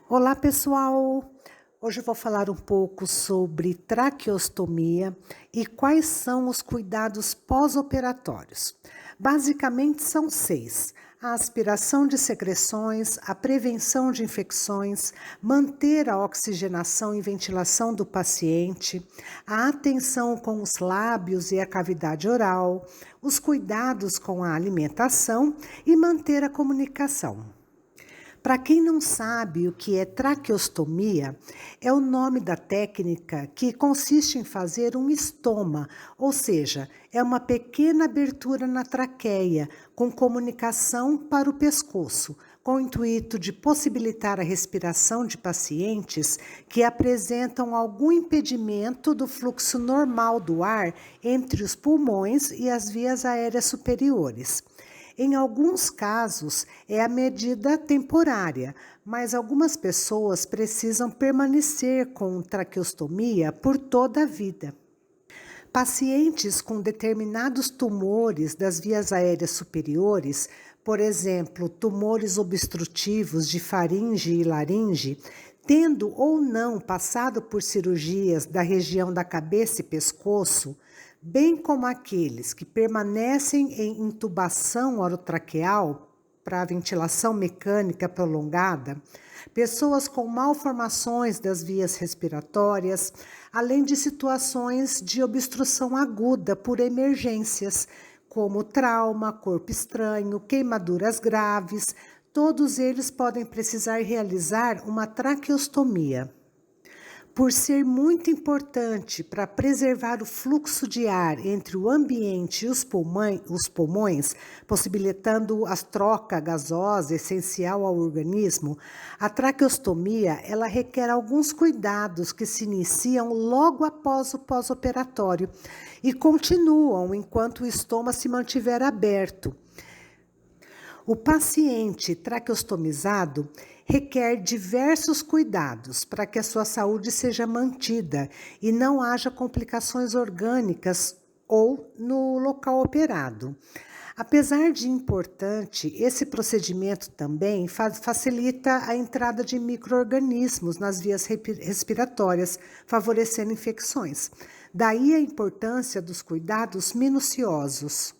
Olá, pessoal! Hoje eu vou falar um pouco sobre traqueostomia e quais são os cuidados pós-operatórios. Basicamente, são seis: a aspiração de secreções, a prevenção de infecções, manter a oxigenação e ventilação do paciente, a atenção com os lábios e a cavidade oral, os cuidados com a alimentação e manter a comunicação. Para quem não sabe o que é traqueostomia, é o nome da técnica que consiste em fazer um estoma, ou seja, é uma pequena abertura na traqueia com comunicação para o pescoço, com o intuito de possibilitar a respiração de pacientes que apresentam algum impedimento do fluxo normal do ar entre os pulmões e as vias aéreas superiores. Em alguns casos, é a medida temporária, mas algumas pessoas precisam permanecer com traqueostomia por toda a vida. Pacientes com determinados tumores das vias aéreas superiores, por exemplo, tumores obstrutivos de faringe e laringe, tendo ou não passado por cirurgias da região da cabeça e pescoço, bem como aqueles que permanecem em intubação orotraqueal para ventilação mecânica prolongada, pessoas com malformações das vias respiratórias, além de situações de obstrução aguda por emergências, como trauma, corpo estranho, queimaduras graves, todos eles podem precisar realizar uma traqueostomia. Por ser muito importante para preservar o fluxo de ar entre o ambiente e os pulmões, possibilitando a troca gasosa essencial ao organismo, a traqueostomia ela requer alguns cuidados que se iniciam logo após o pós-operatório e continuam enquanto o estômago se mantiver aberto. O paciente traqueostomizado requer diversos cuidados para que a sua saúde seja mantida e não haja complicações orgânicas ou no local operado. Apesar de importante, esse procedimento também facilita a entrada de micro-organismos nas vias respiratórias, favorecendo infecções. Daí a importância dos cuidados minuciosos.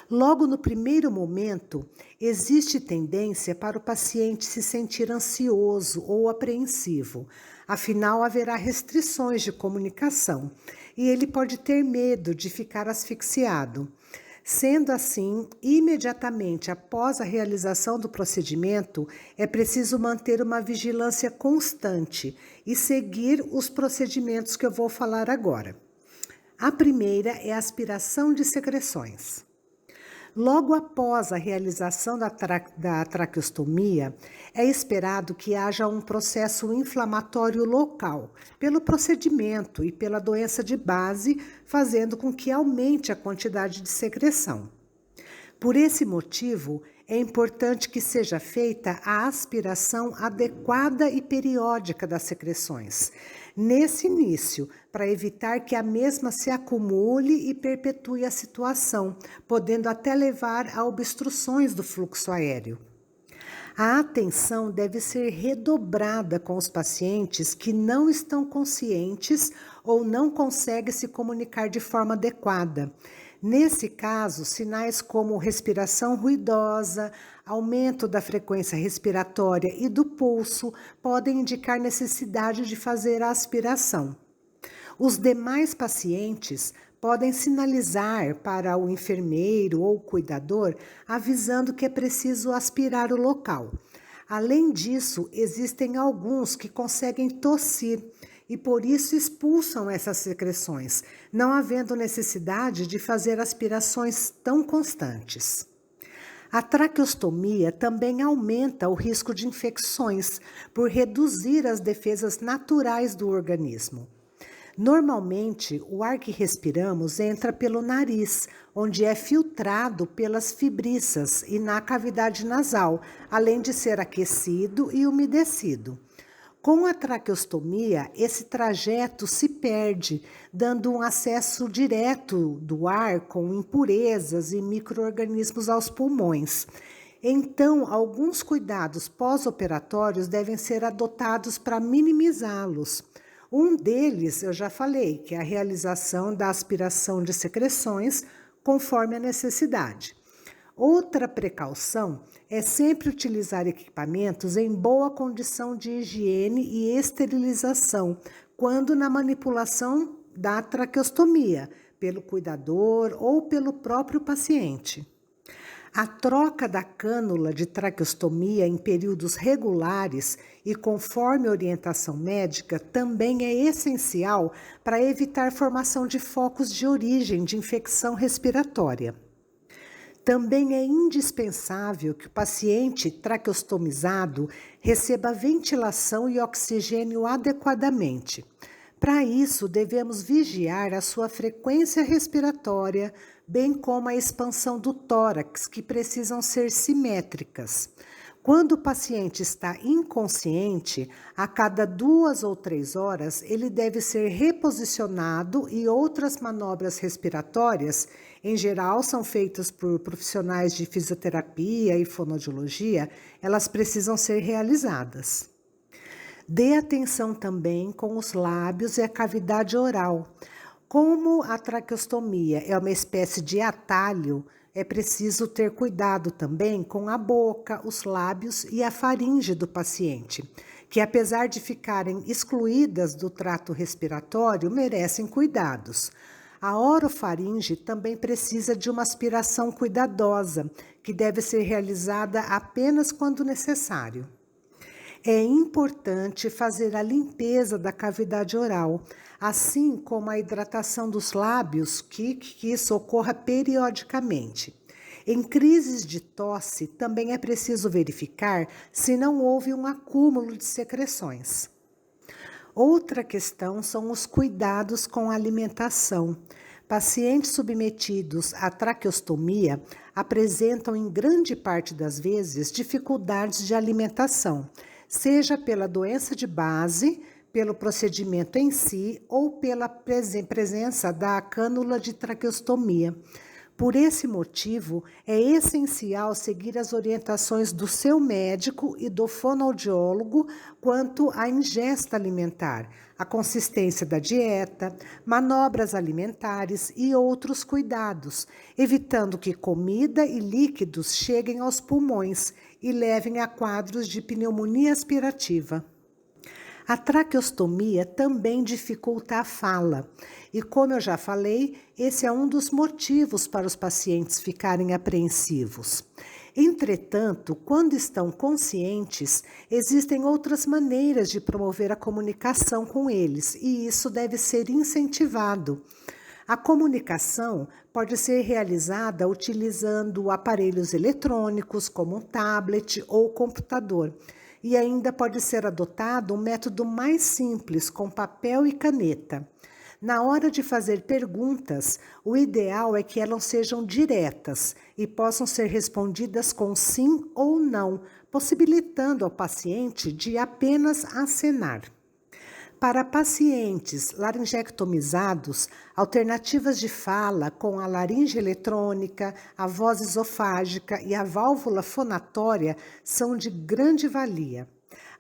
Logo no primeiro momento, existe tendência para o paciente se sentir ansioso ou apreensivo, afinal haverá restrições de comunicação e ele pode ter medo de ficar asfixiado. Sendo assim, imediatamente após a realização do procedimento, é preciso manter uma vigilância constante e seguir os procedimentos que eu vou falar agora. A primeira é a aspiração de secreções. Logo após a realização da traqueostomia, é esperado que haja um processo inflamatório local, pelo procedimento e pela doença de base, fazendo com que aumente a quantidade de secreção. Por esse motivo, é importante que seja feita a aspiração adequada e periódica das secreções, nesse início, para evitar que a mesma se acumule e perpetue a situação, podendo até levar a obstruções do fluxo aéreo. A atenção deve ser redobrada com os pacientes que não estão conscientes ou não conseguem se comunicar de forma adequada. Nesse caso, sinais como respiração ruidosa, aumento da frequência respiratória e do pulso podem indicar necessidade de fazer a aspiração. Os demais pacientes podem sinalizar para o enfermeiro ou cuidador, avisando que é preciso aspirar o local. Além disso, existem alguns que conseguem tossir e por isso expulsam essas secreções, não havendo necessidade de fazer aspirações tão constantes. A traqueostomia também aumenta o risco de infecções por reduzir as defesas naturais do organismo. Normalmente, o ar que respiramos entra pelo nariz, onde é filtrado pelas fibriças e na cavidade nasal, além de ser aquecido e umedecido. Com a traqueostomia, esse trajeto se perde, dando um acesso direto do ar com impurezas e micro-organismos aos pulmões. Então, alguns cuidados pós-operatórios devem ser adotados para minimizá-los. Um deles, eu já falei, que é a realização da aspiração de secreções conforme a necessidade. Outra precaução é sempre utilizar equipamentos em boa condição de higiene e esterilização, quando na manipulação da traqueostomia, pelo cuidador ou pelo próprio paciente. A troca da cânula de traqueostomia em períodos regulares e conforme orientação médica também é essencial para evitar formação de focos de origem de infecção respiratória. Também é indispensável que o paciente traqueostomizado receba ventilação e oxigênio adequadamente. Para isso, devemos vigiar a sua frequência respiratória, bem como a expansão do tórax, que precisam ser simétricas. Quando o paciente está inconsciente, a cada 2 ou 3 horas, ele deve ser reposicionado e outras manobras respiratórias, em geral são feitas por profissionais de fisioterapia e fonoaudiologia, elas precisam ser realizadas. Dê atenção também com os lábios e a cavidade oral. Como a traqueostomia é uma espécie de atalho, é preciso ter cuidado também com a boca, os lábios e a faringe do paciente, que apesar de ficarem excluídas do trato respiratório, merecem cuidados. A orofaringe também precisa de uma aspiração cuidadosa, que deve ser realizada apenas quando necessário. É importante fazer a limpeza da cavidade oral, assim como a hidratação dos lábios, que isso ocorra periodicamente. Em crises de tosse, também é preciso verificar se não houve um acúmulo de secreções. Outra questão são os cuidados com a alimentação. Pacientes submetidos à traqueostomia apresentam, em grande parte das vezes, dificuldades de alimentação, seja pela doença de base, pelo procedimento em si ou pela presença da cânula de traqueostomia. Por esse motivo, é essencial seguir as orientações do seu médico e do fonoaudiólogo quanto à ingesta alimentar, a consistência da dieta, manobras alimentares e outros cuidados, evitando que comida e líquidos cheguem aos pulmões e levem a quadros de pneumonia aspirativa. A traqueostomia também dificulta a fala e, como eu já falei, esse é um dos motivos para os pacientes ficarem apreensivos. Entretanto, quando estão conscientes, existem outras maneiras de promover a comunicação com eles e isso deve ser incentivado. A comunicação pode ser realizada utilizando aparelhos eletrônicos, como um tablet ou computador. E ainda pode ser adotado um método mais simples, com papel e caneta. Na hora de fazer perguntas, o ideal é que elas sejam diretas e possam ser respondidas com sim ou não, possibilitando ao paciente de apenas acenar. Para pacientes laringectomizados, alternativas de fala com a laringe eletrônica, a voz esofágica e a válvula fonatória são de grande valia.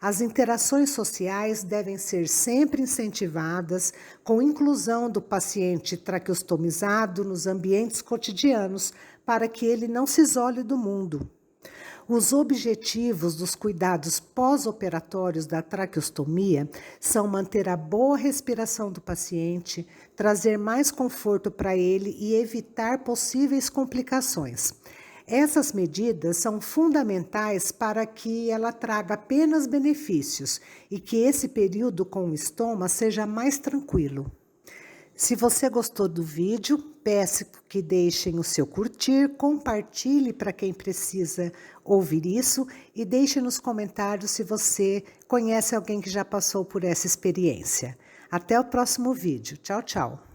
As interações sociais devem ser sempre incentivadas, com inclusão do paciente traqueostomizado nos ambientes cotidianos, para que ele não se isole do mundo. Os objetivos dos cuidados pós-operatórios da traqueostomia são manter a boa respiração do paciente, trazer mais conforto para ele e evitar possíveis complicações. Essas medidas são fundamentais para que ela traga apenas benefícios e que esse período com o estoma seja mais tranquilo. Se você gostou do vídeo, peço que deixem o seu curtir, compartilhe para quem precisa ouvir isso e deixe nos comentários se você conhece alguém que já passou por essa experiência. Até o próximo vídeo. Tchau, tchau.